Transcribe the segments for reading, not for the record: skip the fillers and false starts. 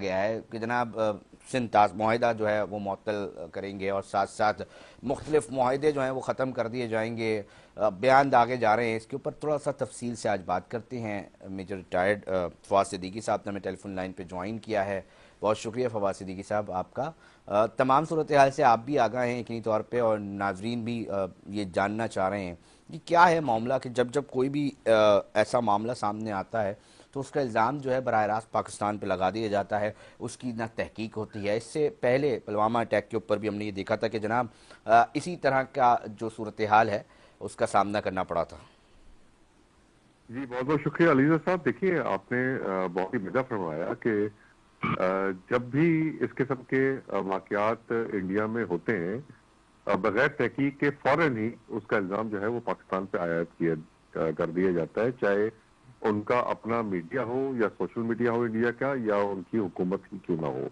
گیا ہے کہ جناب سندھ معاہدہ جو ہے وہ معطل کریں گے اور ساتھ ساتھ مختلف معاہدے جو ہیں وہ ختم کر دیے جائیں گے. بیان داغے جا رہے ہیں. اس کے اوپر تھوڑا سا تفصیل سے آج بات کرتے ہیں. میجر ریٹائرڈ فواد صدیقی صاحب نے ہمیں ٹیلی فون لائن پہ جوائن کیا ہے. بہت شکریہ فواد صدیقی صاحب آپ کا. تمام صورتحال سے آپ بھی آگاہ ہیں یقینی طور پہ اور ناظرین بھی یہ جاننا چاہ رہے ہیں کہ کیا ہے معاملہ کہ جب جب کوئی بھی ایسا معاملہ سامنے آتا ہے تو اس کا الزام جو ہے براہ راست پاکستان پہ لگا دیا جاتا ہے, اس کی نہ تحقیق ہوتی ہے. اس سے پہلے پلوامہ اٹیک کے اوپر بھی ہم نے یہ دیکھا تھا کہ جناب اسی طرح کا جو صورتحال ہے اس کا سامنا کرنا پڑا تھا. جی بہت بہت شکریہ علیزہ صاحب. دیکھیے آپ نے بہت ہی مزہ فرمایا کہ جب بھی اس قسم کے واقعات انڈیا میں ہوتے ہیں بغیر تحقیق کے فوراً ہی اس کا الزام جو ہے وہ پاکستان پہ عائد کیا کر دیا جاتا ہے, چاہے ان کا اپنا میڈیا ہو یا سوشل میڈیا ہو انڈیا کا یا ان کی حکومت ہی کیوں نہ ہو.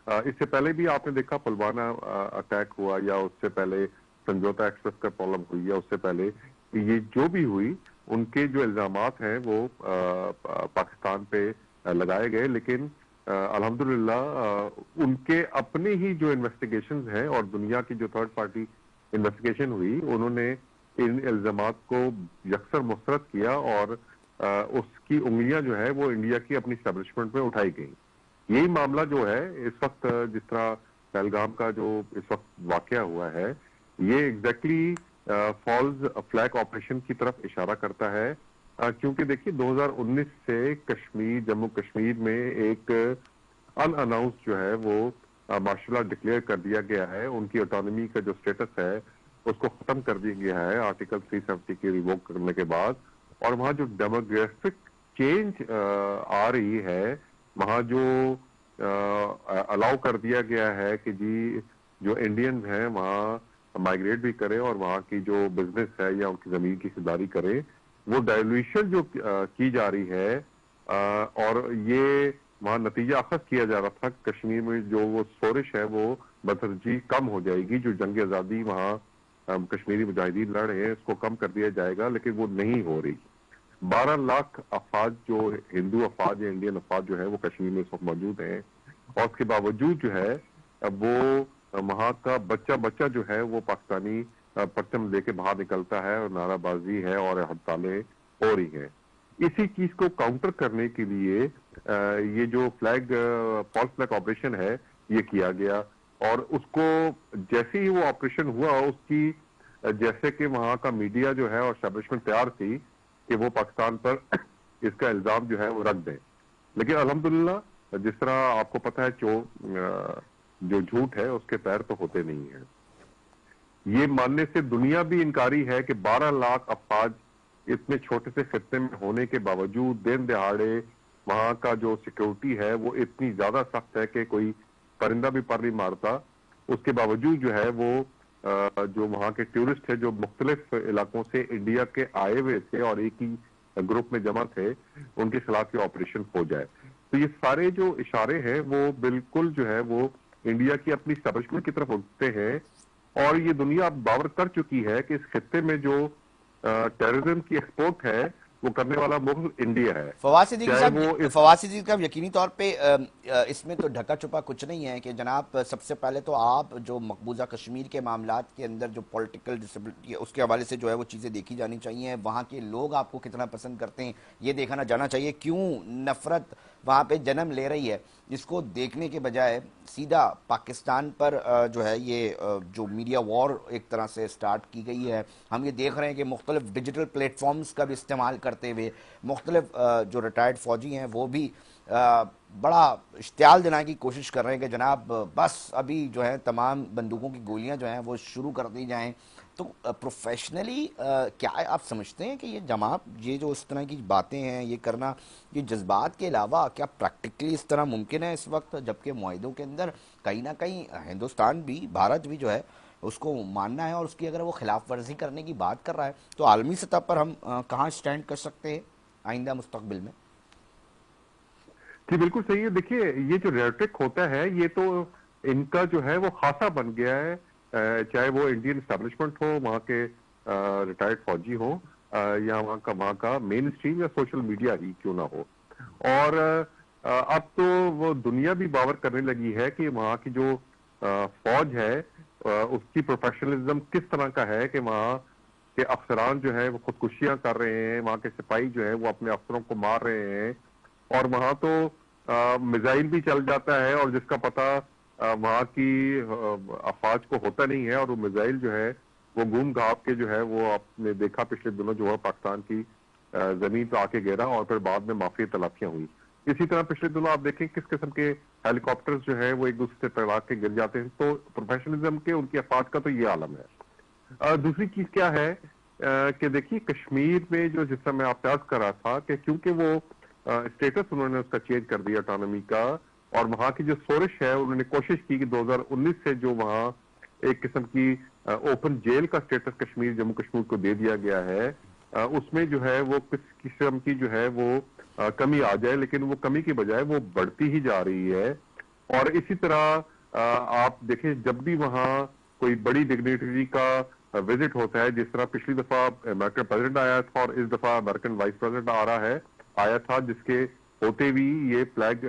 اس سے پہلے بھی آپ نے دیکھا پلوامہ اٹیک ہوا یا اس سے پہلے سمجھوتا ایکسپریس کا پرابلم ہوئی یا اس سے پہلے یہ جو بھی ہوئی ان کے جو الزامات ہیں وہ پاکستان پہ لگائے گئے, لیکن الحمدللہ ان کے اپنے ہی جو انویسٹیگیشنز ہیں اور دنیا کی جو تھرڈ پارٹی انویسٹیگیشن ہوئی انہوں نے ان الزامات کو یکسر مسترد کیا اور اس کی انگلیاں جو ہے وہ انڈیا کی اپنی اسٹیبلشمنٹ میں اٹھائی گئیں. یہی معاملہ جو ہے اس وقت جس طرح پہلگام کا جو اس وقت واقعہ ہوا ہے یہ ایگزیکٹلی فالز فلیگ آپریشن کی طرف اشارہ کرتا ہے, کیونکہ دیکھیے 2019 سے کشمیر جموں کشمیر میں ایک ان اناؤنس جو ہے وہ مارشل آرٹ ڈکلیئر کر دیا گیا ہے. ان کی آٹونومی کا جو سٹیٹس ہے اس کو ختم کر دیا گیا ہے آرٹیکل 370 کی ریووک کرنے کے بعد, اور وہاں جو ڈیموگرافک چینج آ رہی ہے وہاں جو الاؤ کر دیا گیا ہے کہ جی جو انڈین ہیں وہاں مائگریٹ بھی کریں اور وہاں کی جو بزنس ہے یا ان کی زمین کی خریداری کریں, وہ ڈائلویشن جو کی جا رہی ہے اور یہ وہاں نتیجہ اخذ کیا جا رہا تھا کشمیر میں جو وہ سورش ہے وہ بتدریج کم ہو جائے گی, جو جنگ آزادی وہاں کشمیری مجاہدین لڑ رہے ہیں اس کو کم کر دیا جائے گا, لیکن وہ نہیں ہو رہی. 12 لاکھ افواج جو ہندو افواج یا انڈین افواج جو ہے وہ کشمیر میں اس وقت موجود ہیں, اور اس کے باوجود جو ہے وہ وہاں کا بچہ بچہ جو ہے وہ پاکستانی پرچم لے کے باہر نکلتا ہے اور نعرہ بازی ہے اور ہڑتالیں ہو رہی ہیں. اسی چیز کو کاؤنٹر کرنے کے لیے یہ جو فالس فلیگ آپریشن ہے یہ کیا گیا, اور اس کو جیسے ہی وہ آپریشن ہوا اس کی جیسے کہ وہاں کا میڈیا جو ہے اور اسٹیبلشمنٹ تیار تھی کہ وہ پاکستان پر اس کا الزام جو ہے وہ رکھ دیں, لیکن الحمدللہ جس طرح آپ کو پتہ ہے جو جھوٹ ہے اس کے پیر تو ہوتے نہیں ہیں. یہ ماننے سے دنیا بھی انکاری ہے کہ 12 لاکھ افواج اتنے چھوٹے سے خطے میں ہونے کے باوجود دن دہاڑے وہاں کا جو سیکیورٹی ہے وہ اتنی زیادہ سخت ہے کہ کوئی پرندہ بھی پر نہیں مارتا. اس کے باوجود جو ہے وہ جو وہاں کے ٹورسٹ ہیں جو مختلف علاقوں سے انڈیا کے آئے ہوئے تھے اور ایک ہی گروپ میں جمع تھے ان کے خلاف یہ آپریشن ہو جائے. تو یہ سارے جو اشارے ہیں وہ بالکل جو ہے وہ انڈیا کی اپنی اسٹیبلشمنٹ کی طرف اٹھتے ہیں, اور یہ دنیا اب باور کر چکی ہے کہ اس خطے میں جو ٹیررزم کی ایکسپورٹ ہے وہ کرنے والا ملک انڈیا ہے, فواد صدیقی چاہے وہ صاحب فواد صدیقی صاحب یقینی طور پہ اس میں تو ڈھکا چھپا کچھ نہیں ہے کہ جناب سب سے پہلے تو آپ جو مقبوضہ کشمیر کے معاملات کے اندر جو پولیٹیکل ڈسیبلٹی ہے اس کے حوالے سے جو ہے وہ چیزیں دیکھی جانی چاہیے. وہاں کے لوگ آپ کو کتنا پسند کرتے ہیں یہ دیکھنا جانا چاہیے, کیوں نفرت وہاں پہ جنم لے رہی ہے اس کو دیکھنے کے بجائے سیدھا پاکستان پر جو ہے یہ جو میڈیا وار ایک طرح سے سٹارٹ کی گئی ہے. ہم یہ دیکھ رہے ہیں کہ مختلف ڈیجیٹل پلیٹ فارمز کا بھی استعمال کرتے ہوئے مختلف جو ریٹائرڈ فوجی ہیں وہ بھی بڑا اشتعال دلانے کی کوشش کر رہے ہیں کہ جناب بس ابھی جو ہے تمام بندوقوں کی گولیاں جو ہیں وہ شروع کر دی جائیں. تو پروفیشنلی کیا آپ سمجھتے ہیں کہ یہ جماعت یہ جو اس طرح کی باتیں ہیں یہ کرنا یہ جذبات کے علاوہ کیا پریکٹیکلی اس طرح ممکن ہے اس وقت, جبکہ معاہدوں کے اندر کہیں نہ کہیں ہندوستان بھی بھارت بھی جو ہے اس کو ماننا ہے, اور اس کی اگر وہ خلاف ورزی کرنے کی بات کر رہا ہے تو عالمی سطح پر ہم کہاں سٹینڈ کر سکتے ہیں آئندہ مستقبل میں؟ جی بالکل صحیح ہے. دیکھیے یہ جو ریٹرک ہوتا ہے یہ تو ان کا جو ہے وہ خاصا بن گیا ہے, چاہے وہ انڈین اسٹیبلشمنٹ ہو وہاں کے ریٹائرڈ فوجی ہوں یا وہاں کا مین اسٹریم یا سوشل میڈیا ہی کیوں نہ ہو. اور اب تو وہ دنیا بھی باور کرنے لگی ہے کہ وہاں کی جو فوج ہے اس کی پروفیشنلزم کس طرح کا ہے، کہ وہاں کے افسران جو ہے وہ خودکشیاں کر رہے ہیں، وہاں کے سپاہی جو ہے وہ اپنے افسروں کو مار رہے ہیں، اور وہاں تو میزائل بھی چل جاتا ہے، اور جس کا پتہ وہاں کی افواج کو ہوتا نہیں ہے، اور وہ میزائل جو ہے وہ گھوم گھاپ کے جو ہے وہ آپ نے دیکھا پچھلے دنوں جو ہے پاکستان کی زمین پہ آ کے گرا، اور پھر بعد میں معافی تلافیاں ہوئی۔ اسی طرح پچھلے دنوں آپ دیکھیں کس قسم کے ہیلی کاپٹرز جو ہے وہ ایک دوسرے سے ٹکرا کے گر جاتے ہیں۔ تو پروفیشنلزم کے ان کی افواج کا تو یہ عالم ہے۔ دوسری چیز کیا ہے کہ دیکھیے کشمیر میں جو، جس طرح میں آپ سے عرض کر رہا تھا کہ کیونکہ وہ اسٹیٹس انہوں نے اس کا چینج کر دیا اٹانومی کا، اور وہاں کی جو سورش ہے انہوں نے کوشش کی کہ 2019 سے جو وہاں ایک قسم کی اوپن جیل کا اسٹیٹس کشمیر، جموں کشمیر کو دے دیا گیا ہے، اس میں جو ہے وہ کس قسم کی جو ہے وہ کمی آ جائے، لیکن وہ کمی کی بجائے وہ بڑھتی ہی جا رہی ہے۔ اور اسی طرح آپ دیکھیں جب بھی وہاں کوئی بڑی ڈگنیٹری کا وزٹ ہوتا ہے، جس طرح پچھلی دفعہ امریکن پریزیڈنٹ آیا تھا، اور اس دفعہ امریکن وائس پریزیڈنٹ آیا تھا، جس کے ہوتے بھی یہ فلیگ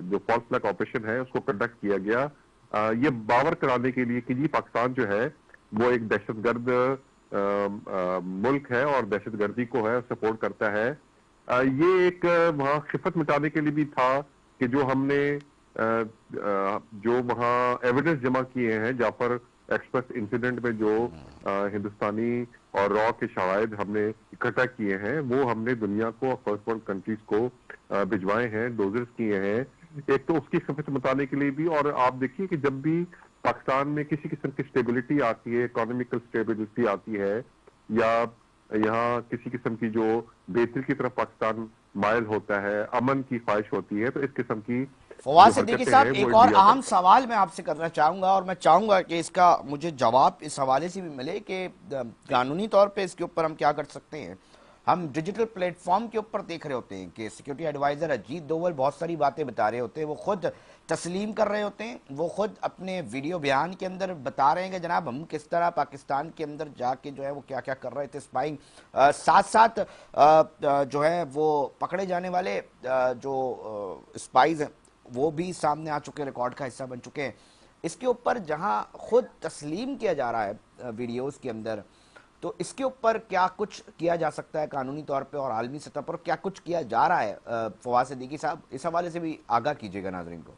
جو فالس فلیگ آپریشن ہے اس کو کنڈکٹ کیا گیا، یہ باور کرانے کے لیے کہ جی پاکستان جو ہے وہ ایک دہشت گرد ملک ہے اور دہشت گردی کو ہے سپورٹ کرتا ہے۔ یہ ایک وہاں خفت مٹانے کے لیے بھی تھا کہ جو ہم نے جو وہاں ایویڈنس جمع کیے ہیں جعفر ایکسپریس انسیڈنٹ میں، جو ہندوستانی اور را کے شواہد ہم نے اکٹھا کیے ہیں، وہ ہم نے دنیا کو، فرسٹ ورلڈ کنٹریز کو بھجوائے ہیں، ڈوزرز کیے ہیں، ایک تو اس کی خفت مٹانے کے لیے بھی۔ اور آپ دیکھیے کہ جب بھی پاکستان میں کسی قسم کی سٹیبلٹی آتی ہے، اکانومیکل سٹیبلٹی آتی ہے، یا یہاں کسی قسم کی جو بہتری کی طرف پاکستان مائل ہوتا ہے، امن کی خواہش ہوتی ہے، تو اس قسم کی فواد جو صدیقی حرکتیں صاحب، ہیں وہ ایک اور انڈیا اہم کرتا ہے۔ سوال میں آپ سے کرنا چاہوں گا، اور میں چاہوں گا کہ اس کا مجھے جواب اس حوالے سے بھی ملے کہ قانونی طور پہ اس کے اوپر ہم کیا کر سکتے ہیں۔ ہم ڈیجیٹل پلیٹ فارم کے اوپر دیکھ رہے ہوتے ہیں کہ سیکیورٹی ایڈوائزر اجیت دوول بہت ساری باتیں بتا رہے ہوتے ہیں، وہ خود تسلیم کر رہے ہوتے ہیں، وہ خود اپنے ویڈیو بیان کے اندر بتا رہے ہیں کہ جناب ہم کس طرح پاکستان کے اندر جا کے جو ہے وہ کیا کیا کر رہے تھے اسپائنگ، ساتھ ساتھ جو ہے وہ پکڑے جانے والے جو اسپائز ہیں وہ بھی سامنے آ چکے، ریکارڈ کا حصہ بن چکے ہیں۔ اس کے اوپر جہاں خود تسلیم کیا جا رہا ہے ویڈیوز کے اندر، تو اس کے اوپر کیا کچھ کیا جا سکتا ہے قانونی طور پہ اور عالمی سطح پر کیا کچھ کیا جا رہا ہے؟ فواد صدیقی صاحب اس حوالے سے بھی آگاہ کیجیے گا ناظرین کو۔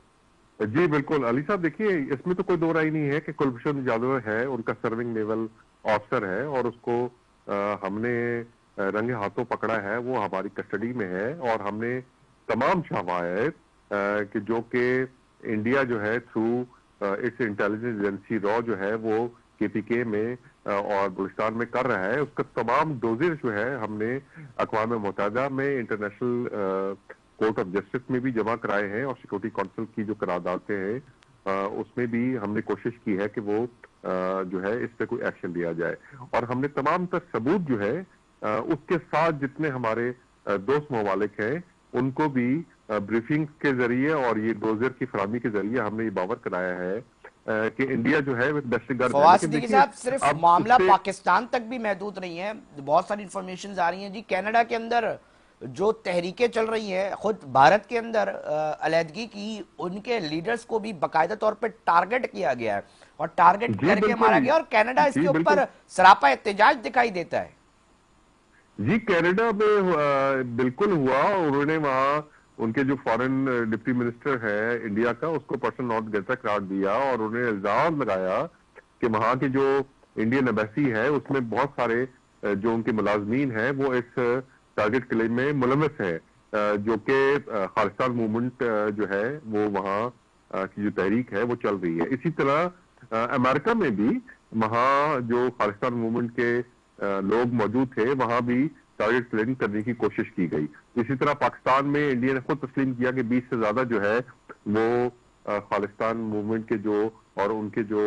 جی بالکل علی صاحب، دیکھیے اس میں تو کوئی دو رائے نہیں ہے کہ کلبھوشن جادو ہے، ان کا سرونگ نیول آفیسر ہے، اور اس کو ہم نے رنگے ہاتھوں پکڑا ہے، وہ ہماری کسٹڈی میں ہے، اور ہم نے تمام شواہد کہ جو کہ انڈیا جو ہے تھرو اٹس انٹیلیجنس ایجنسی را جو ہے وہ کے پی کے میں اور بلوچستان میں کر رہا ہے، اس کا تمام ڈوزز جو ہے ہم نے اقوام متحدہ میں، انٹرنیشنل کورٹ آف جسٹس میں بھی جمع کرائے ہیں، اور سیکورٹی کونسل کی جو قراردادیں ہیں اس میں بھی ہم نے کوشش کی ہے کہ وہ جو ہے اس پہ کوئی ایکشن لیا جائے، اور ہم نے تمام تر ثبوت جو ہے اس کے ساتھ جتنے ہمارے دوست ممالک ہیں ان کو بھی بریفنگ کے ذریعے اور یہ ڈوزر کی فراہمی کے ذریعے ہم نے یہ باور کرایا ہے کہ انڈیا جو ہے دہشت گرد ہے۔ فواد لیکن صدیقی دیکھیے صاحب، صرف اب اس معاملہ سے پاکستان تک بھی محدود نہیں ہے، بہت ساری انفارمیشنز آ رہی ہیں جی کینیڈا کے اندر جو تحریکیں چل رہی ہیں، خود بھارت کے اندر علیحدگی کی ان کے لیڈرز کو بھی باقاعدہ طور پہ ٹارگٹ کیا گیا ہے، اور ٹارگٹ جی کر کے مارا بالکل، گیا، اور کینیڈا اس جی کے بالکل، اوپر سراپا احتجاج دکھائی دیتا ہے۔ جی کینیڈا میں بالکل ہوا، انہوں نے وہاں ان کے جو فارن ڈپٹی منسٹر ہے انڈیا کا، اس کو پرسن ناٹ گریٹا قرار دیا، اور انہوں نے الزام لگایا کہ وہاں کی جو انڈین ایمبیسی ہے اس میں بہت سارے جو ان کے ملازمین ہیں وہ اس ٹارگٹ کلیم میں ملوث ہیں، جو کہ خالصتان موومنٹ جو ہے وہ وہاں کی جو تحریک ہے وہ چل رہی ہے۔ اسی طرح امریکہ میں بھی وہاں جو خالصتان موومنٹ کے لوگ موجود تھے، وہاں بھی ٹارگٹ کلیم کرنے کی کوشش کی گئی۔ اسی طرح پاکستان میں انڈیا نے خود تسلیم کیا کہ 20 سے زیادہ جو ہے وہ خالصتان موومنٹ کے جو اور ان کے جو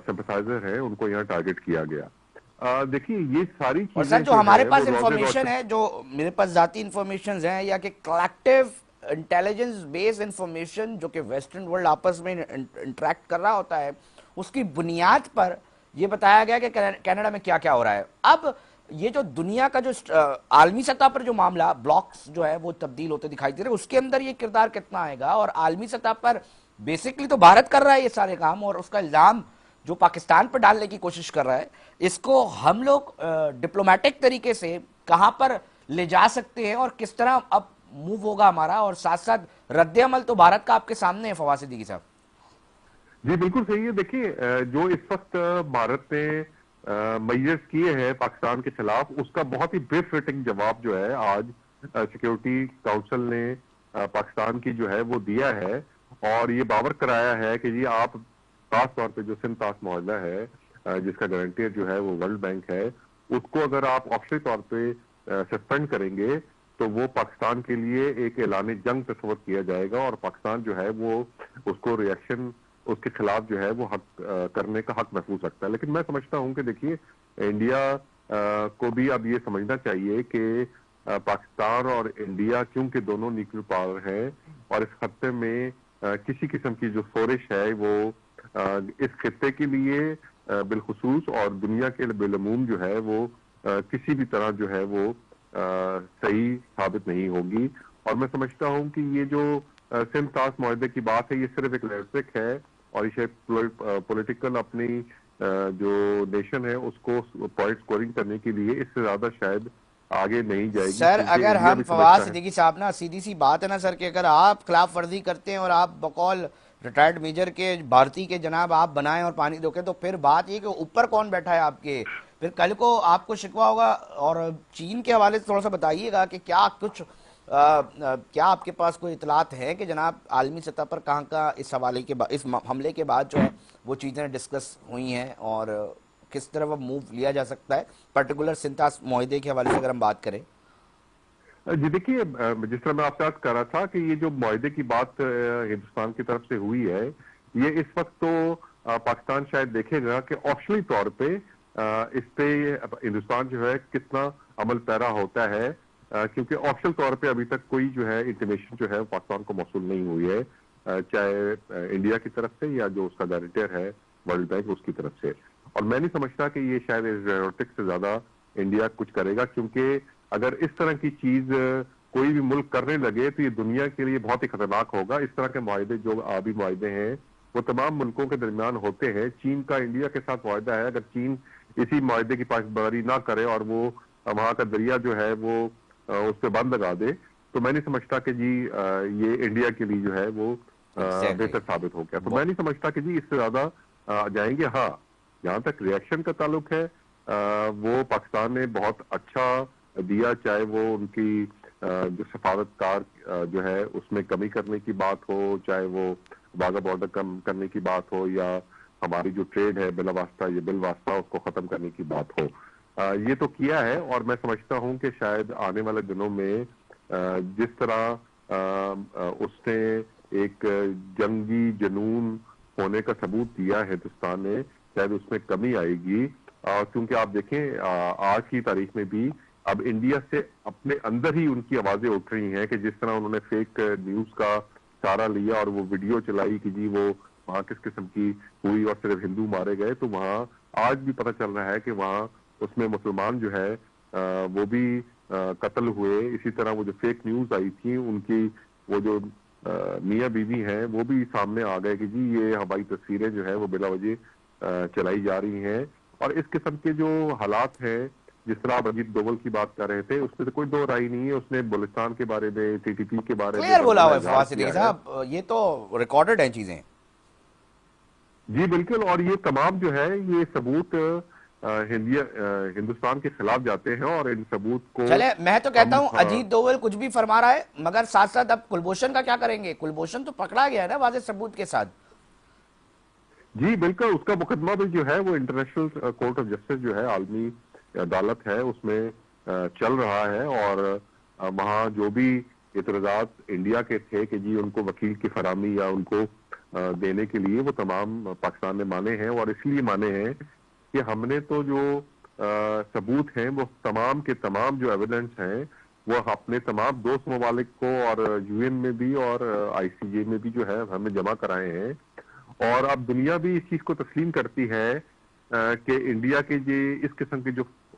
سمپتھائزر ہیں ان کو یہاں ٹارگٹ کیا گیا۔ دیکھیے یہ ساری اور سر چیزیں جو جو ہمارے ہے وہ پاس روز انفارمیشن روشن۔ ہے، جو میرے پاس ذاتی انفارمیشنز ہیں، یا کہ کلیکٹیو انٹیلیجنس بیس انفارمیشن جو کہ ویسٹرن ورلڈ آپس میں انٹریکٹ کر رہا ہوتا ہے، اس کی بنیاد پر یہ بتایا گیا کہ کینیڈا میں کیا کیا ہو رہا ہے۔ اب یہ جو دنیا کا جو عالمی سطح پر جو معاملہ بلاکس جو ہے وہ تبدیل ہوتے دکھائی دے رہے ہیں، اس کے اندر یہ کردار کتنا آئے گا؟ اور عالمی سطح پر بیسکلی تو بھارت کر رہا ہے یہ سارے کام، اور اس کا الزام جو پاکستان پر ڈالنے کی کوشش کر رہا ہے، اس کو ہم لوگ ڈپلومیٹک طریقے سے کہاں پر لے جا سکتے ہیں اور کس طرح اب موو ہوگا ہمارا؟ اور ساتھ ساتھ رد عمل تو بھارت کا آپ کے سامنے ہے فواز صدیقی صاحب۔ جی بالکل صحیح ہے. دیکھیے جو اس وقت بھارت نے میجرز کیے ہیں پاکستان کے خلاف، اس کا بہت ہی بے فٹنگ جواب جو ہے آج سیکیورٹی کاؤنسل نے پاکستان کی جو ہے وہ دیا ہے، اور یہ باور کرایا ہے کہ جی آپ خاص طور پہ جو سندھ طاس معاہدہ ہے جس کا گارنٹیر جو ہے وہ ورلڈ بینک ہے، اس کو اگر آپ آفشلی طور پہ سسپینڈ کریں گے تو وہ پاکستان کے لیے ایک اعلان جنگ تصور کیا جائے گا، اور پاکستان جو ہے وہ اس کو ریئیکشن اس کے خلاف جو ہے وہ حق کرنے کا حق محفوظ رکھتا ہے. لیکن میں سمجھتا ہوں کہ دیکھیے انڈیا کو بھی اب یہ سمجھنا چاہیے کہ پاکستان اور انڈیا کیونکہ دونوں نیوکلیر پاور ہیں، اور اس خطے میں کسی قسم کی جو شورش ہے وہ اس خطے کے لیے بالخصوص اور دنیا کے بالعموم جو ہے وہ کسی بھی طرح جو ہے وہ صحیح ثابت نہیں ہوگی. اور میں سمجھتا ہوں کہ یہ جو سندھ طاس معاہدے کی بات ہے یہ صرف ایک ریٹرک ہے، اور یہ پولیٹیکل اپنی جو نیشن ہے اس کو پوائنٹ سکورنگ کرنے کے لیے اس سے زیادہ شاید آگے نہیں جائے گی، سر کیونکہ اگر انڈیا ہم بھی فواز سمجھتا ہے. صدیقی صاحب نا، سیدھی سی بات ہے نا سر، کہ اگر آپ خلاف ورزی کرتے ہیں اور آپ بقول ریٹائرڈ میجر کے بھارتی کے جناب آپ بنائیں اور پانی روکیں، تو پھر بات یہ کہ اوپر کون بیٹھا ہے آپ کے؟ پھر کل کو آپ کو شکوہ ہوگا. اور چین کے حوالے سے تھوڑا سا بتائیے گا کہ کیا کچھ کیا آپ کے پاس کوئی اطلاعات ہیں کہ جناب عالمی سطح پر کہاں کا اس حوالے کے اس حملے کے بعد جو ہے وہ چیزیں ڈسکس ہوئی ہیں، اور کس طرح وہ موو لیا جا سکتا ہے پرٹیکولر سندھ طاس معاہدے کے حوالے سے اگر ہم بات کریں؟ جی دیکھیے جس طرح میں آپ سے عرض کر رہا تھا کہ یہ جو معاہدے کی بات ہندوستان کی طرف سے ہوئی ہے، یہ اس وقت تو پاکستان شاید دیکھے گا کہ آفشلی طور پہ اس پہ ہندوستان جو ہے کتنا عمل پیرا ہوتا ہے، کیونکہ آفشل طور پہ ابھی تک کوئی جو ہے انٹیمیشن جو ہے پاکستان کو موصول نہیں ہوئی ہے، چاہے انڈیا کی طرف سے یا جو اس کا ڈائریکٹر ہے ورلڈ بینک اس کی طرف سے. اور میں نہیں سمجھتا کہ یہ شاید ریٹرک سے زیادہ انڈیا کچھ کرے گا، کیونکہ اگر اس طرح کی چیز کوئی بھی ملک کرنے لگے تو یہ دنیا کے لیے بہت ہی خطرناک ہوگا. اس طرح کے معاہدے جو آبی معاہدے ہیں وہ تمام ملکوں کے درمیان ہوتے ہیں. چین کا انڈیا کے ساتھ معاہدہ ہے، اگر چین اسی معاہدے کی پاسداری نہ کرے اور وہ وہاں کا دریا جو ہے وہ اس پہ بند لگا دے، تو میں نہیں سمجھتا کہ جی یہ انڈیا کے لیے جو ہے وہ ایگزیکٹلی بہتر ثابت ہو گیا. تو میں نہیں سمجھتا کہ جی اس سے زیادہ جائیں گے. ہاں جہاں تک ریئیکشن کا تعلق ہے وہ پاکستان نے بہت اچھا دیا، چاہے وہ ان کی جو سفارتکار جو ہے اس میں کمی کرنے کی بات ہو، چاہے وہ واگا بارڈر کم کرنے کی بات ہو، یا ہماری جو ٹریڈ ہے بلا واسطہ یا بل واسطہ اس کو ختم کرنے کی بات ہو. یہ تو کیا ہے، اور میں سمجھتا ہوں کہ شاید آنے والے دنوں میں جس طرح اس نے ایک جنگی جنون ہونے کا ثبوت دیا ہندوستان نے، شاید اس میں کمی آئے گی. کیونکہ آپ دیکھیں آج کی تاریخ میں بھی اب انڈیا سے اپنے اندر ہی ان کی آوازیں اٹھ رہی ہیں کہ جس طرح انہوں نے فیک نیوز کا سہارا لیا اور وہ ویڈیو چلائی کہ جی وہ وہاں کس قسم کی ہوئی اور صرف ہندو مارے گئے، تو وہاں آج بھی پتہ چل رہا ہے کہ وہاں اس میں مسلمان جو ہے وہ بھی قتل ہوئے. اسی طرح وہ جو فیک نیوز آئی تھی ان کی وہ جو میاں بیوی ہیں وہ بھی سامنے آ گئے کہ جی یہ ہماری تصویریں جو ہے وہ بلا وجہ چلائی جا رہی ہیں. اور اس قسم کے جو حالات ہیں، جس طرح آپ اجیت دوول کی بات کر رہے تھے، اس میں تو کوئی دو رائے نہیں ہے. اس نے بلوچستان کے بارے میں، ٹی ٹی پی کے بارے میں کلیئر بولا بڑا ہوا ہے اظہار فواز صدیقی کیا ہے. صاحب، یہ تو ریکارڈڈ ہیں چیزیں. جی بالکل، اور یہ تمام جو ہے یہ ثبوت ہندوستان کے خلاف جاتے ہیں، اور ان ثبوت کو چلے میں تو کہتا ہم ہوں اجیت دوول کچھ بھی فرما رہا ہے، مگر ساتھ ساتھ اب کلبھوشن کا کیا کریں گے؟ کلبھوشن تو پکڑا گیا ہے نا واضح ثبوت کے ساتھ. جی بالکل، اس کا مقدمہ بھی جو ہے وہ انٹرنیشنل کورٹ آف جسٹس جو ہے عالمی عدالت ہے اس میں چل رہا ہے. اور وہاں جو بھی اعتراضات انڈیا کے تھے کہ جی ان کو وکیل کی فراہمی یا ان کو دینے کے لیے، وہ تمام پاکستان نے مانے ہیں. اور اس لیے مانے ہیں کہ ہم نے تو جو ثبوت ہیں وہ تمام کے تمام جو ایویڈنس ہیں وہ اپنے تمام دوست ممالک کو اور یو این میں بھی اور آئی سی جے میں بھی جو ہے ہم نے جمع کرائے ہیں. اور اب دنیا بھی اس چیز کو تسلیم کرتی ہے کہ انڈیا کے اس قسم کے جو